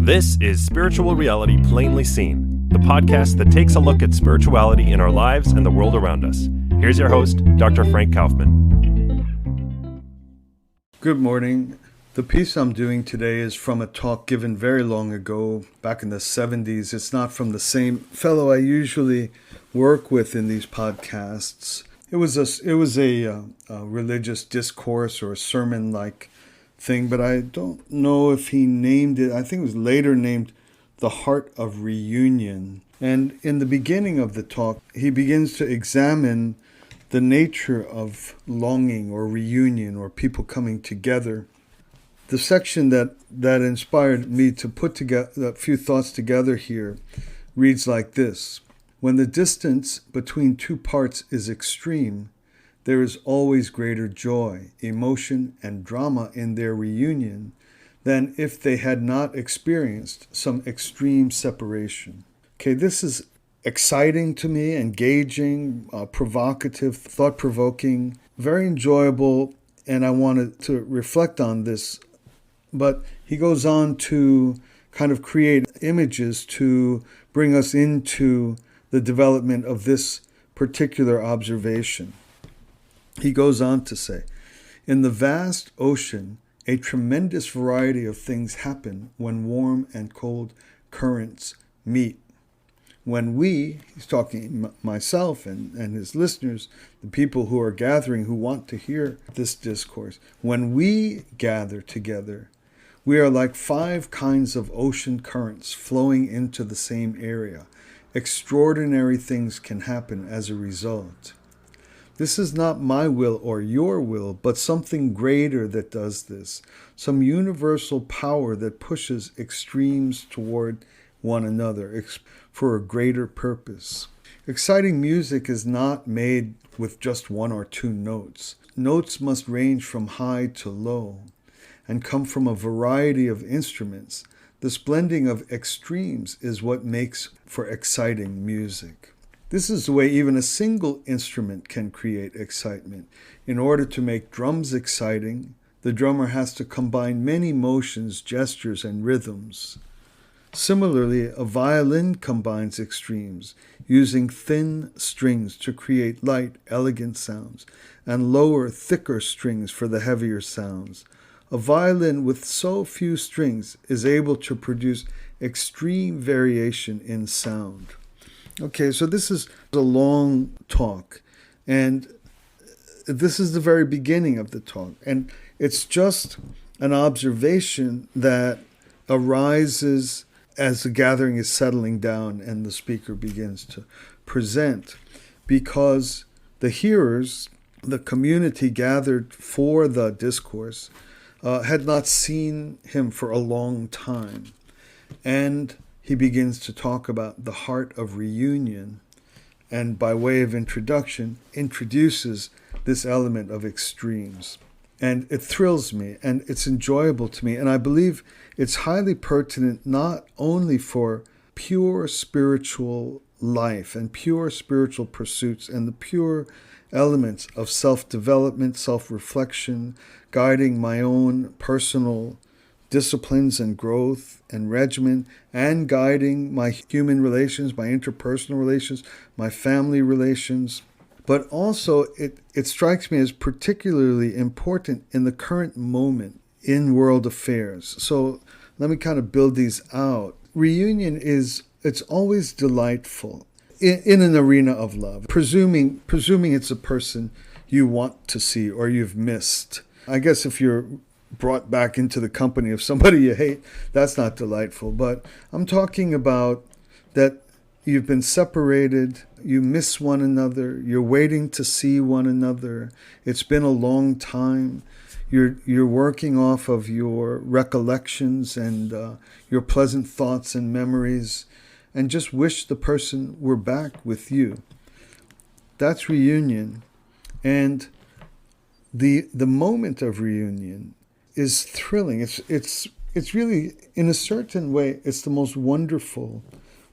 This is Spiritual Reality Plainly Seen, the podcast that takes a look at spirituality in our lives and the world around us. Here's your host, Dr. Frank Kaufmann. Good morning. The piece I'm doing today is from a talk given very long ago, back in the 70s. It's not from the same fellow I usually work with in these podcasts. It was a religious discourse or a sermon-like thing, but I don't know if he named it. I think it was later named The Heart of Reunion. And in the beginning of the talk, he begins to examine the nature of longing or reunion or people coming together. The section that inspired me to put together a few thoughts together here reads like this. When the distance between two parts is extreme, there is always greater joy, emotion, and drama in their reunion than if they had not experienced some extreme separation. Okay, this is exciting to me, engaging, provocative, thought-provoking, very enjoyable, and I wanted to reflect on this. But he goes on to kind of create images to bring us into the development of this particular observation. He goes on to say, in the vast ocean, a tremendous variety of things happen when warm and cold currents meet. When he's talking myself and his listeners, the people who are gathering who want to hear this discourse, when we gather together, we are like 5 kinds of ocean currents flowing into the same area. Extraordinary things can happen as a result. This is not my will or your will, but something greater that does this, some universal power that pushes extremes toward one another for a greater purpose. Exciting music is not made with just 1 or 2 notes. Notes must range from high to low and come from a variety of instruments. This blending of extremes is what makes for exciting music. This is the way even a single instrument can create excitement. In order to make drums exciting, the drummer has to combine many motions, gestures, and rhythms. Similarly, a violin combines extremes, using thin strings to create light, elegant sounds, and lower, thicker strings for the heavier sounds. A violin with so few strings is able to produce extreme variation in sound. Okay, so this is a long talk, and this is the very beginning of the talk. And it's just an observation that arises as the gathering is settling down and the speaker begins to present, because the hearers, the community gathered for the discourse, had not seen him for a long time. And he begins to talk about the heart of reunion, and by way of introduction, introduces this element of extremes. And it thrills me, and it's enjoyable to me, and I believe it's highly pertinent not only for pure spiritual life and pure spiritual pursuits and the pure elements of self-development, self-reflection, guiding my own personal disciplines and growth and regimen, and guiding my human relations, my interpersonal relations, my family relations. But also it strikes me as particularly important in the current moment in world affairs. So let me kind of build these out. Reunion it's always delightful in an arena of love, presuming it's a person you want to see or you've missed. I guess if you're brought back into the company of somebody you hate, that's not delightful. But I'm talking about that you've been separated, you miss one another, you're waiting to see one another, it's been a long time, you're working off of your recollections and your pleasant thoughts and memories, and just wish the person were back with you. That's reunion. And the moment of reunion is thrilling. It's really, in a certain way, it's the most wonderful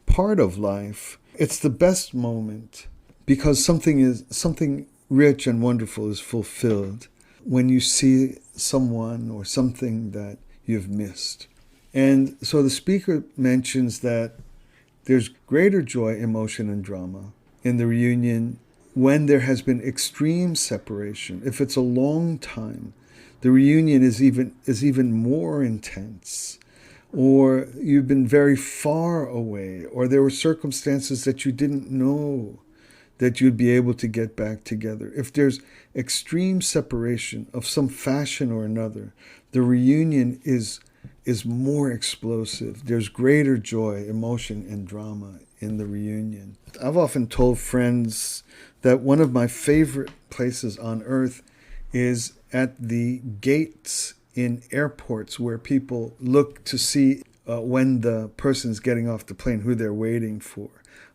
part of life. It's the best moment because something rich and wonderful is fulfilled when you see someone or something that you've missed. And so the speaker mentions that there's greater joy, emotion, and drama in the reunion when there has been extreme separation. If it's a long time, the reunion is even more intense. Or you've been very far away, or there were circumstances that you didn't know that you'd be able to get back together. If there's extreme separation of some fashion or another, the reunion is more explosive. There's greater joy, emotion, and drama in the reunion. I've often told friends that one of my favorite places on earth is at the gates in airports where people look to see when the person's getting off the plane, who they're waiting for.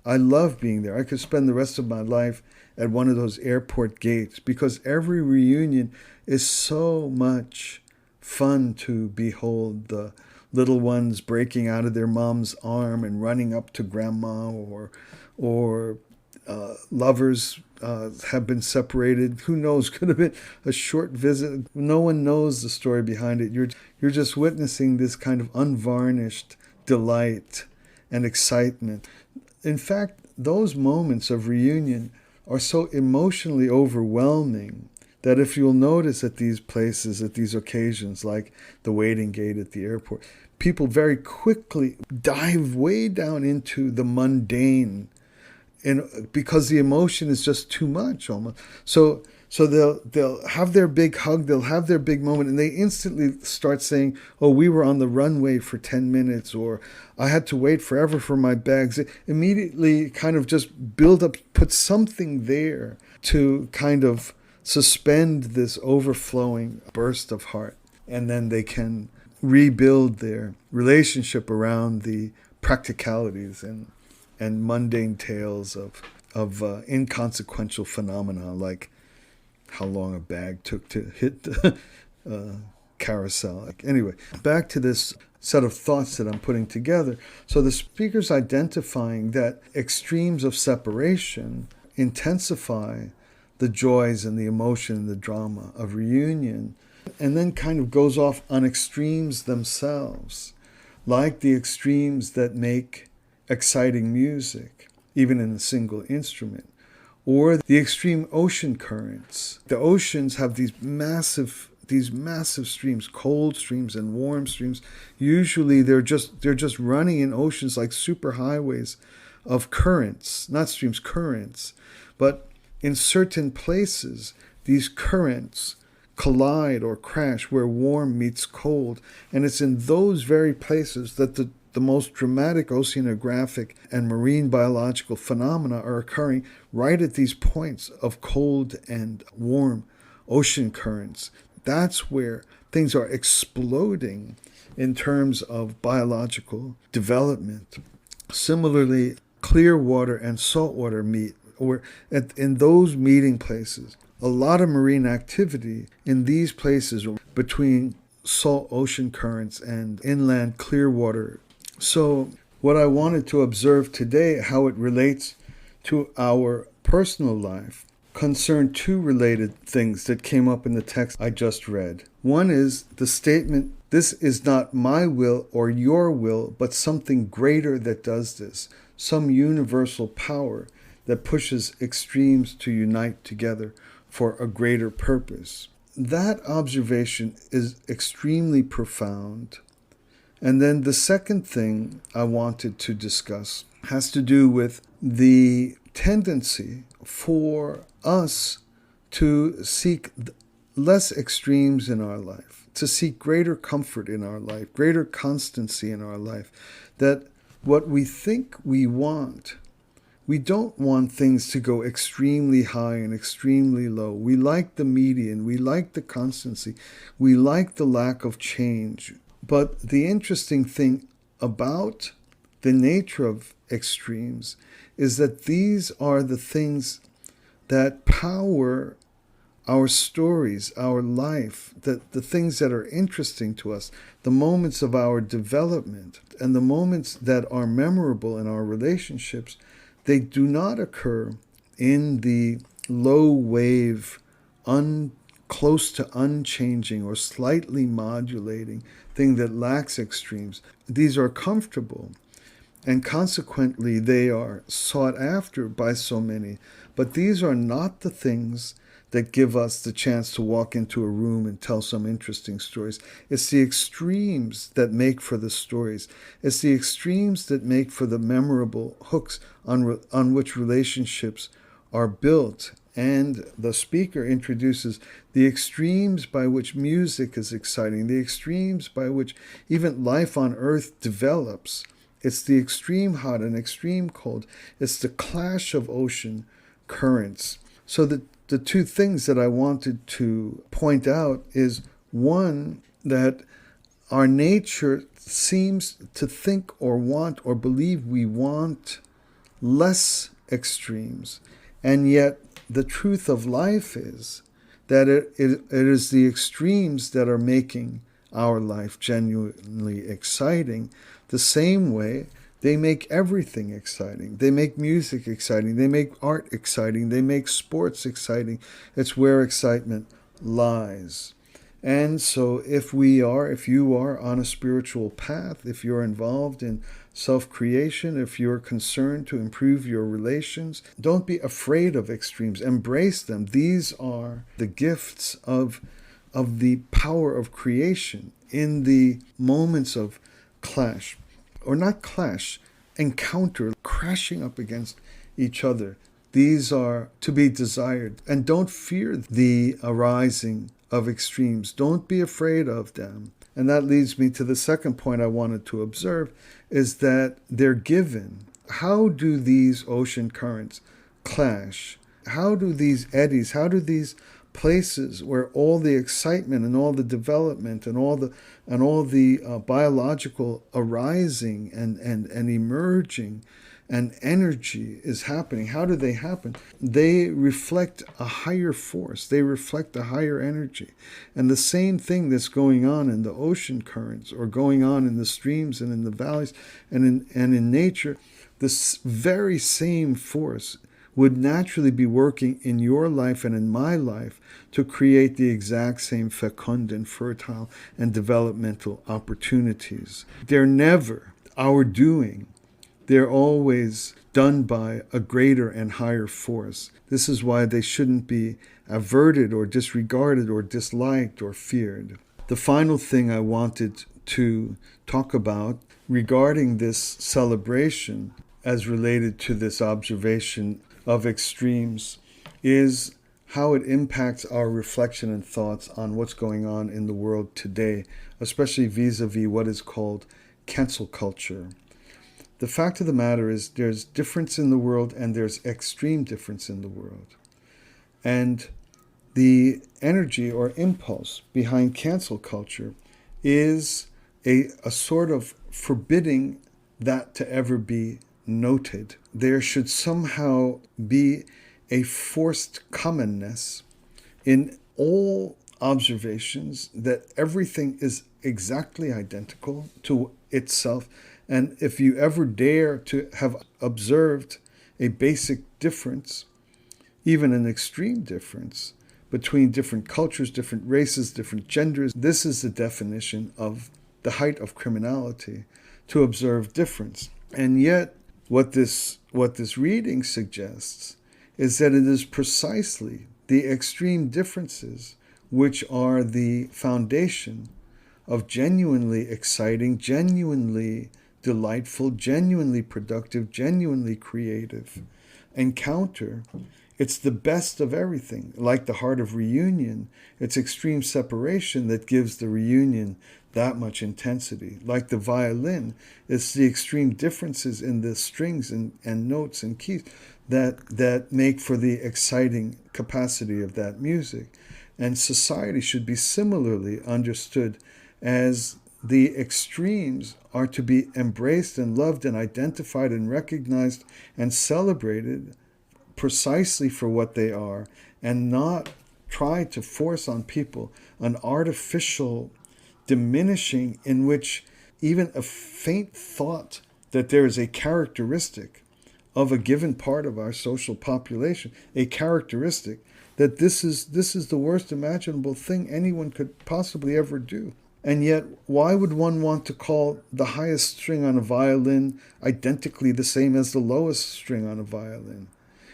I love being there. I could spend the rest of my life at one of those airport gates because every reunion is so much fun to behold. The little ones breaking out of their mom's arm and running up to grandma, or lovers have been separated. Who knows? Could have been a short visit. No one knows the story behind it. You're just witnessing this kind of unvarnished delight and excitement. In fact, those moments of reunion are so emotionally overwhelming that if you'll notice at these places, at these occasions, like the waiting gate at the airport, people very quickly dive way down into the mundane, and because the emotion is just too much almost. So they'll have their big hug, they'll have their big moment, and they instantly start saying, oh, we were on the runway for 10 minutes, or I had to wait forever for my bags. It immediately kind of just build up, put something there to kind of suspend this overflowing burst of heart. And then they can rebuild their relationship around the practicalities and mundane tales of inconsequential phenomena, like how long a bag took to hit the carousel. Anyway, back to this set of thoughts that I'm putting together. So the speaker's identifying that extremes of separation intensify the joys and the emotion and the drama of reunion, and then kind of goes off on extremes themselves, like the extremes that make exciting music, even in a single instrument, or the extreme ocean currents. The oceans have these massive streams, cold streams and warm streams. Usually they're just running in oceans like superhighways of currents, not streams, currents. But in certain places, these currents collide or crash where warm meets cold. And it's in those very places that the most dramatic oceanographic and marine biological phenomena are occurring, right at these points of cold and warm ocean currents. That's where things are exploding in terms of biological development. Similarly, clear water and salt water meet, or in those meeting places. A lot of marine activity in these places between salt ocean currents and inland clear water. So what I wanted to observe today, how it relates to our personal life, concern two related things that came up in the text I just read. One is the statement, this is not my will or your will, but something greater that does this, some universal power that pushes extremes to unite together for a greater purpose. That observation is extremely profound. And then the second thing I wanted to discuss has to do with the tendency for us to seek less extremes in our life, to seek greater comfort in our life, greater constancy in our life, that what we think we want, we don't want things to go extremely high and extremely low. We like the median. We like the constancy. We like the lack of change. But the interesting thing about the nature of extremes is that these are the things that power our stories, our life, the things that are interesting to us, the moments of our development, and the moments that are memorable in our relationships. They do not occur in the low wave, close to unchanging or slightly modulating thing that lacks extremes. These are comfortable, and consequently they are sought after by so many. But these are not the things that give us the chance to walk into a room and tell some interesting stories. It's the extremes that make for the stories. It's the extremes that make for the memorable hooks on which relationships are built. And the speaker introduces the extremes by which music is exciting, the extremes by which even life on earth develops. It's the extreme hot and extreme cold. It's the clash of ocean currents. So the two things that I wanted to point out is, one, that our nature seems to think or want or believe we want less extremes. And yet the truth of life is that it is the extremes that are making our life genuinely exciting, the same way they make everything exciting. They make music exciting. They make art exciting. They make sports exciting. It's where excitement lies. And so if you are on a spiritual path, if you're involved in self-creation, if you're concerned to improve your relations, don't be afraid of extremes. Embrace them. These are the gifts of the power of creation in the moments of clash, or not clash, encounter, crashing up against each other. These are to be desired. And don't fear the arising of extremes. Don't be afraid of them. And that leads me to the second point I wanted to observe, is that they're given. How do these ocean currents clash? How do these eddies, how do these places where all the excitement and all the development and all the biological arising and emerging and energy is happening, how do they happen? They reflect a higher force. They reflect a higher energy. And the same thing that's going on in the ocean currents, or going on in the streams and in the valleys and in nature, this very same force would naturally be working in your life and in my life to create the exact same fecund and fertile and developmental opportunities. They're never our doing. They're always done by a greater and higher force. This is why they shouldn't be averted or disregarded or disliked or feared. The final thing I wanted to talk about regarding this celebration as related to this observation of extremes is how it impacts our reflection and thoughts on what's going on in the world today, especially vis-a-vis what is called cancel culture. The fact of the matter is there's difference in the world and there's extreme difference in the world. And the energy or impulse behind cancel culture is a sort of forbidding that to ever be noted. There should somehow be a forced commonness in all observations that everything is exactly identical to itself. And if you ever dare to have observed a basic difference, even an extreme difference, between different cultures, different races, different genders, this is the definition of the height of criminality, to observe difference. And yet, what this reading suggests is that it is precisely the extreme differences which are the foundation of genuinely exciting, genuinely delightful, genuinely productive, genuinely creative encounter. It's the best of everything. Like the heart of reunion, it's extreme separation that gives the reunion that much intensity. Like the violin, it's the extreme differences in the strings and notes and keys that make for the exciting capacity of that music. And society should be similarly understood as the extremes are to be embraced and loved and identified and recognized and celebrated precisely for what they are, and not try to force on people an artificial diminishing in which even a faint thought that there is a characteristic of a given part of our social population, a characteristic that this is the worst imaginable thing anyone could possibly ever do. And yet, why would one want to call the highest string on a violin identically the same as the lowest string on a violin?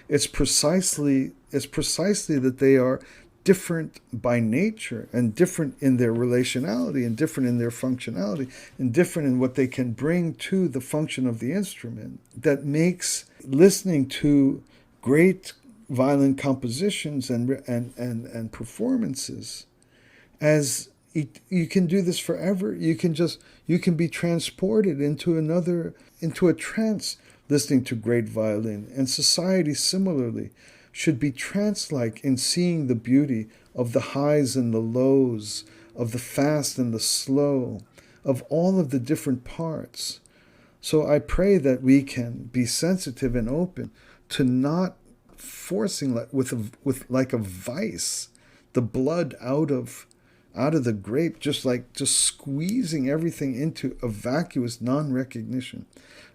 It's precisely that they are different by nature, and different in their relationality, and different in their functionality, and different in what they can bring to the function of the instrument, that makes listening to great violin compositions and performances as you can do this forever. You can be transported into a trance listening to great violin. And society similarly should be trance-like in seeing the beauty of the highs and the lows, of the fast and the slow, of all of the different parts. So I pray that we can be sensitive and open to not forcing like a vice the blood out of the grape, just squeezing everything into a vacuous non-recognition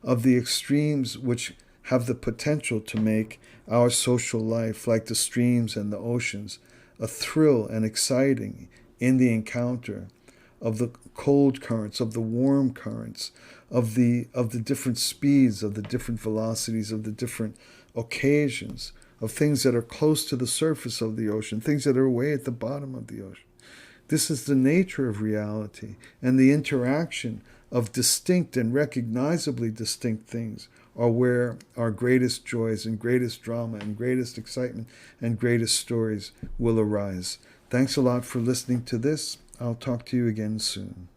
of the extremes which have the potential to make our social life, like the streams and the oceans, a thrill and exciting in the encounter of the cold currents, of the warm currents, of the different speeds, of the different velocities, of the different occasions, of things that are close to the surface of the ocean, things that are way at the bottom of the ocean. This is the nature of reality, and the interaction of distinct and recognizably distinct things are where our greatest joys and greatest drama and greatest excitement and greatest stories will arise. Thanks a lot for listening to this. I'll talk to you again soon.